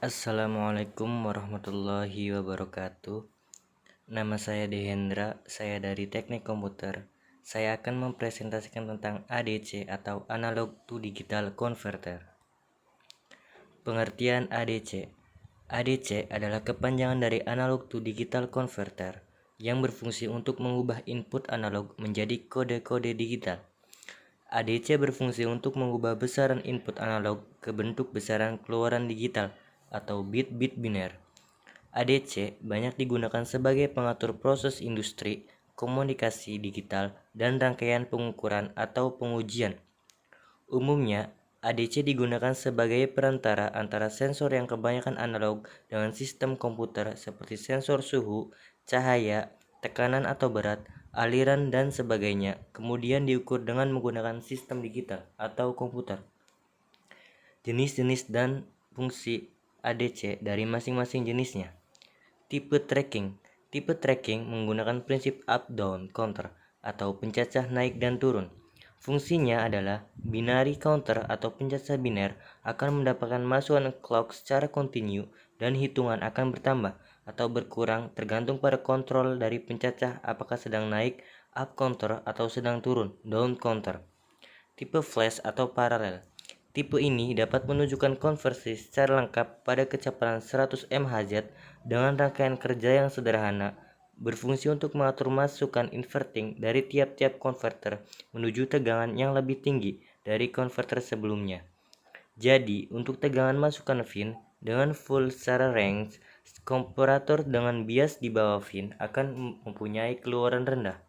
Assalamualaikum warahmatullahi wabarakatuh. Nama saya Dehendra, saya dari Teknik Komputer. Saya akan mempresentasikan tentang ADC atau Analog to Digital Converter. Pengertian ADC. ADC adalah kepanjangan dari Analog to Digital Converter yang berfungsi untuk mengubah input analog menjadi kode-kode digital. ADC berfungsi untuk mengubah besaran input analog ke bentuk besaran keluaran digital atau bit-bit biner. ADC banyak digunakan sebagai pengatur proses industri, komunikasi digital, dan rangkaian pengukuran atau pengujian. Umumnya, ADC digunakan sebagai perantara antara sensor yang kebanyakan analog dengan sistem komputer seperti sensor suhu, cahaya, tekanan atau berat, aliran, dan sebagainya, kemudian diukur dengan menggunakan sistem digital atau komputer. Jenis-jenis dan fungsi ADC dari masing-masing jenisnya. Tipe tracking. Tipe tracking menggunakan prinsip up-down counter atau pencacah naik dan turun. Fungsinya adalah binary counter atau pencacah biner akan mendapatkan masukan clock secara kontinu dan hitungan akan bertambah atau berkurang tergantung pada kontrol dari pencacah apakah sedang naik up counter atau sedang turun down counter. Tipe flash atau paralel. Tipe ini dapat menunjukkan konversi secara lengkap pada kecepatan 100 MHz dengan rangkaian kerja yang sederhana, berfungsi untuk mengatur masukan inverting dari tiap-tiap konverter menuju tegangan yang lebih tinggi dari konverter sebelumnya. Jadi, untuk tegangan masukan FIN dengan full secara range, komparator dengan bias di bawah FIN akan mempunyai keluaran rendah.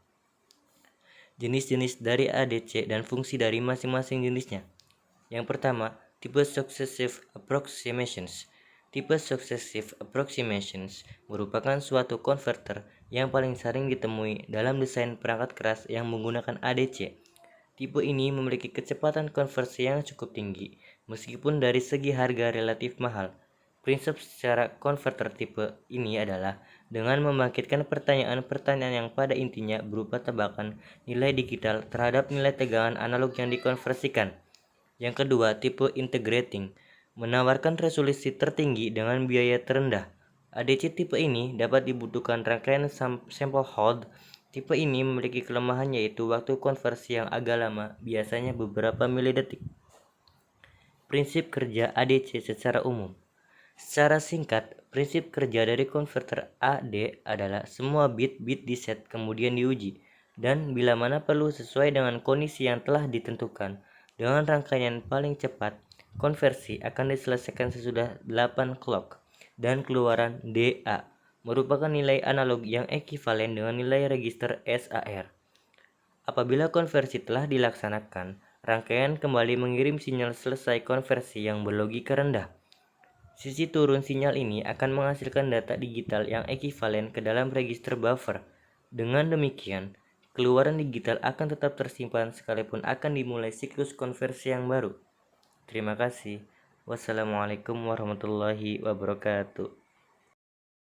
Jenis-jenis dari ADC dan fungsi dari masing-masing jenisnya. Yang pertama, tipe Successive Approximations. Tipe Successive Approximations merupakan suatu konverter yang paling sering ditemui dalam desain perangkat keras yang menggunakan ADC. Tipe ini memiliki kecepatan konversi yang cukup tinggi, meskipun dari segi harga relatif mahal. Prinsip secara konverter tipe ini adalah dengan membangkitkan pertanyaan-pertanyaan yang pada intinya berupa tebakan nilai digital terhadap nilai tegangan analog yang dikonversikan. Yang kedua, tipe integrating, menawarkan resolusi tertinggi dengan biaya terendah. ADC tipe ini dapat dibutuhkan rangkaian sampel hold. Tipe ini memiliki kelemahan yaitu waktu konversi yang agak lama, biasanya beberapa milidetik. Prinsip kerja ADC secara umum. Secara singkat, prinsip kerja dari konverter AD adalah semua bit-bit diset kemudian diuji, dan bila mana perlu sesuai dengan kondisi yang telah ditentukan, dengan rangkaian paling cepat, konversi akan diselesaikan sesudah 8 clock, dan keluaran DA merupakan nilai analog yang ekivalen dengan nilai register SAR. Apabila konversi telah dilaksanakan, rangkaian kembali mengirim sinyal selesai konversi yang berlogika rendah. Sisi turun sinyal ini akan menghasilkan data digital yang ekivalen ke dalam register buffer. Dengan demikian, keluaran digital akan tetap tersimpan sekalipun akan dimulai siklus konversi yang baru. Terima kasih. Wassalamualaikum warahmatullahi wabarakatuh.